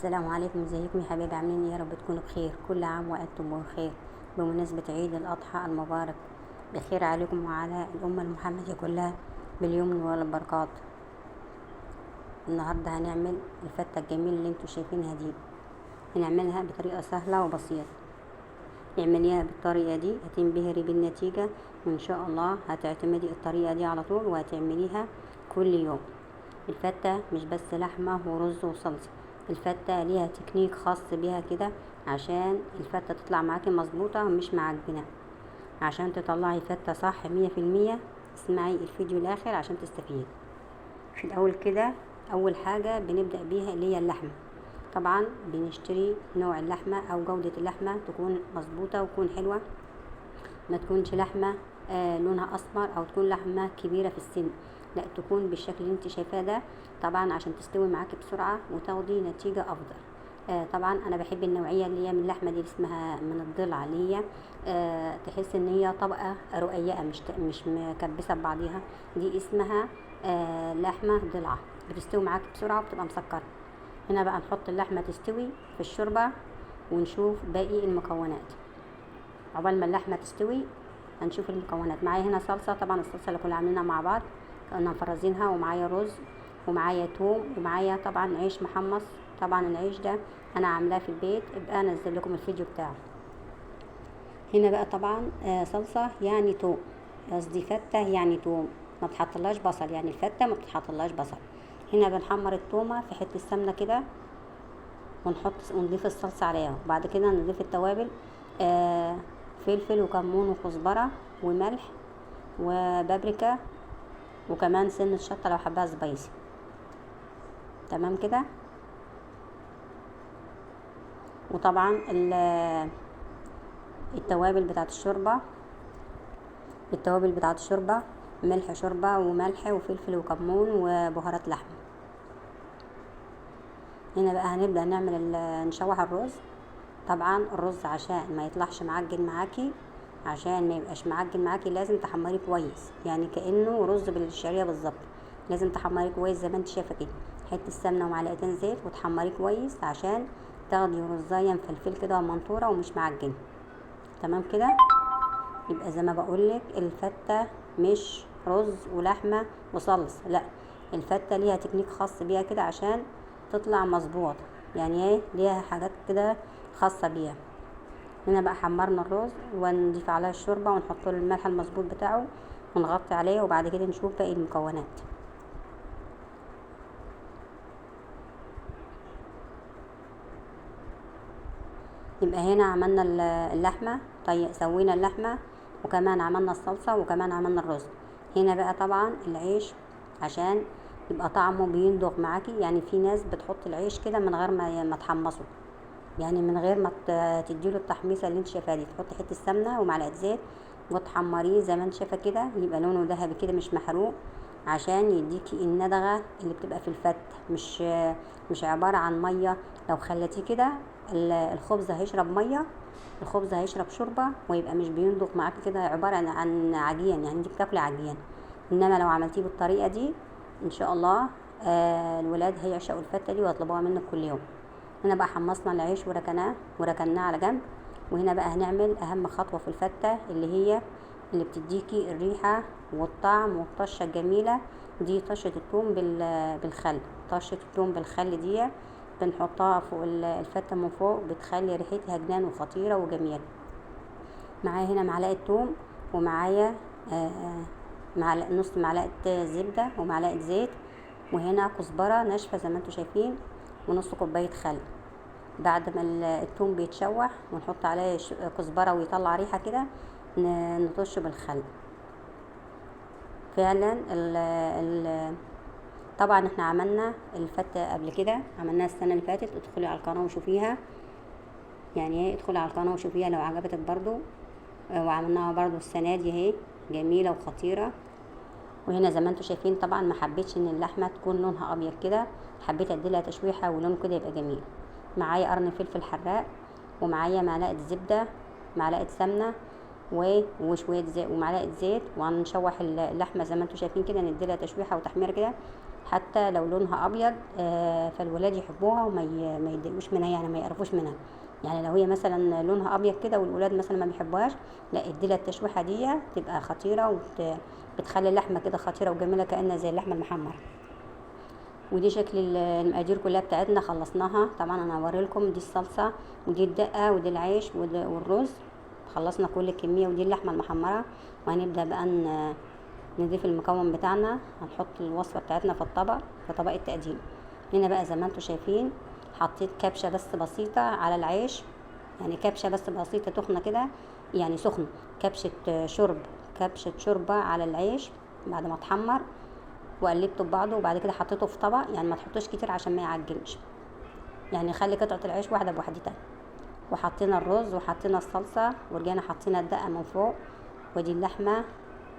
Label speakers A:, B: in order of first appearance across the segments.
A: السلام عليكم، ازيكم يا حبايبي؟ عاملين ايه؟ يا رب تكونوا بخير. كل عام وانتم بخير بمناسبة عيد الأضحى المبارك. بخير عليكم وعلى الأمة المحمدية كلها باليمن والبركات. النهاردة هنعمل الفتة الجميلة اللي انتوا شايفينها دي. هنعملها بطريقة سهلة وبسيطة. اعمليها بالطريقة دي هتنبهري بالنتيجة، وان شاء الله هتعتمدي الطريقة دي على طول وهتعمليها كل يوم. الفتة مش بس لحمة ورز وصلصة، الفتة ليها تكنيك خاص بيها كده عشان الفتة تطلع معاكي مظبوطة ومش معجنة. عشان تطلعي فتة صح 100%، اسمعي الفيديو الاخر عشان تستفيد. في الاول كده، اول حاجة بنبدأ بيها اللي هي اللحمة. طبعا بنشتري نوع اللحمة او جودة اللحمة تكون مظبوطة وتكون حلوة، ما تكونش لحمة لونها اسمر، او تكون لحمة كبيرة في السن، لا تكون بالشكل اللي انت شايفاه ده، طبعا عشان تستوي معاكي بسرعة وتاخدي نتيجة افضل. طبعا انا بحب النوعية اللي هي من اللحمة دي، اسمها من الضلع، اللي هي تحس ان هي طبقة رقيقة، مش مكبسة ببعضيها. دي اسمها لحمة ضلعة، بتستوي معاكي بسرعة وبتبقى مسكرة. هنا بقى نحط اللحمة تستوي في الشوربة ونشوف باقي المكونات. عقبال ما اللحمة تستوي هنشوف المكونات. معايا هنا صلصة، طبعا الصلصة اللي كنا عاملينها مع بعض كنا مفرزينها، ومعايا رز، ومعايا توم، ومعايا طبعا عيش محمص. طبعا العيش ده انا عاملاه في البيت، ابقى انزل لكم الفيديو بتاعه. هنا بقى طبعا صلصة يعني توم، قصدي فتة يعني توم، ما بتحطلهاش بصل، يعني الفتة ما بتحطلهاش بصل. هنا بنحمر التومة في حتة سمنة كده، ونضيف الصلصة عليها، وبعد كده نضيف التوابل، فلفل وكمون وكزبرة وملح وبابريكا، وكمان سن الشطة لو حباها سبايسي. تمام كده. وطبعا التوابل بتاعت الشوربة، ملح شوربة وملح وفلفل وكمون وبهارات لحمة. هنا بقى هنبدأ نشوح الرز. طبعا الرز عشان ما يطلعش معجن معاكي، عشان ما يبقاش معجن معاكي لازم تحمريه كويس، يعني كأنه رز بالشعرية بالظبط. لازم تحمريه كويس زي ما انت شايفه كده، حته سمنه ومعلقتين زيت، وتحمريه كويس عشان تاخدي رزايه مفلفل كده ومنطوره ومش معجنه. تمام كده. يبقى زي ما بقولك، الفته مش رز ولحمه وصلصه، لا، الفته ليها تكنيك خاص بيها كده عشان تطلع مظبوط، يعني ايه، ليها حاجات كده خاصه بيها. هنا بقى حمرنا الرز ونضيف عليه الشوربه ونحط له الملح المظبوط بتاعه ونغطي عليه، وبعد كده نشوف باقي المكونات. يبقى هنا عملنا اللحمه، طيب سوينا اللحمه، وكمان عملنا الصلصه، وكمان عملنا الرز. هنا بقى طبعا العيش عشان يبقى طعمه بيندغ معاكي، يعني في ناس بتحط العيش كده من غير ما تحمصه، يعني من غير ما تديله التحميصه اللي انت شايفاها دي. تحطي حته سمنه ومعلقه زيت وتحمريه زي ما انت شايفه كده، يبقى لونه ذهبي كده مش محروق، عشان يديكي الندغه اللي بتبقى في الفت، مش عباره عن ميه. لو خليتيه كده الخبز هيشرب ميه، الخبز هيشرب شوربه، ويبقى مش بيندغ معاكي كده، عباره عن عجين، يعني انت بتاكلي عجين. انما لو عملتيه بالطريقه دي ان شاء الله الولاد هيعشقوا الفته دي ويطلبوها منك كل يوم. هنا بقى حمصنا العيش وركناه على جنب. وهنا بقى هنعمل اهم خطوه في الفته، اللي بتديكي الريحه والطعم والطشه الجميله دي، طشه الثوم بالخل. طشه الثوم بالخل دي بنحطها فوق الفته من فوق، بتخلي ريحتها جنان وخطيره وجميله. معايا هنا معلقه ثوم، ومعايا نص معلقه زبده ومعلقه زيت، وهنا كزبره ناشفه زي ما انتم شايفين، ونص كوبايه خل. بعد ما الثوم بيتشوح ونحط عليه كزبره ويطلع ريحه كده، نطش بالخل. فعلا طبعا احنا عملنا الفته قبل كده، عملناها السنه اللي فاتت، ادخلي على القناه وشوفيها، يعني ايه، ادخلي على القناه وشوفيها لو عجبتك برضو. وعملناها برضو السنه دي اهي، جميله وخطيره. وهنا زي ما انتم شايفين، طبعا ما حبيتش ان اللحمه تكون لونها ابيض كده، حبيت اديلها تشويحه ولون كده يبقى جميل. معايا قرن فلفل حراق، ومعايا معلقه زبده، معلقه سمنه، وشويه زيت ومعلقه زيت، وهنشوح اللحمه زي ما انتم شايفين كده، نديلها تشويحه وتحمير كده حتى لو لونها ابيض فالولاد يحبوها ما يتضايقوش منها، يعني ما يقرفوش منها. يعني لو هي مثلا لونها ابيض كده والولاد مثلا ما بيحبوهاش، لا اديلها التشويحه دي تبقى خطيره، بتخلي اللحمه كده خطيره وجميله كأنها زي اللحمه المحمره. ودي شكل المقادير كلها بتاعتنا، خلصناها. طبعا انا هوريلكم دي الصلصه ودي الدقه ودي العيش والرز. خلصنا كل الكميه، ودي اللحمه المحمره. وهنبدا بقى نضيف المكون بتاعنا. هنحط الوصفه بتاعتنا في الطبق، في طبق التقديم. هنا بقى زي ما انتم شايفين حطيت كبشه بس بسيطه على العيش، يعني كبشه بس بسيطه تخنه كده، يعني سخنه، كبشه شوربه على العيش بعد ما اتحمر، وقلبته ببعضه. وبعد كده حطيته في طبق، يعني ما تحطوش كتير عشان ما يعجنش، يعني خلي قطعه العيش واحده بوحدتها. وحطينا الرز وحطينا الصلصه ورجعنا حطينا الدقه من فوق، ودي اللحمه.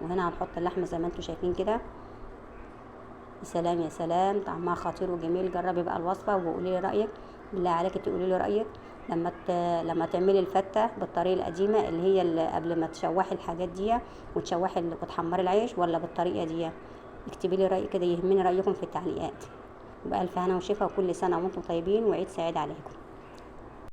A: وهنا هنحط اللحمه زي ما انتم شايفين كده. يا سلام يا سلام، طعمها خطير وجميل. جربي بقى الوصفه وقولي لي رايك، بالله عليك تقولي لي رايك لما تعملي الفته بالطريقه القديمه اللي هي اللي قبل ما تشوحي الحاجات دي وتحمري العيش، ولا بالطريقه دي. اكتبي لي رايك كده، يهمني رايكم في التعليقات. وبألف هنا وشفا، وكل سنه وانتم طيبين، وعيد سعيد عليكم.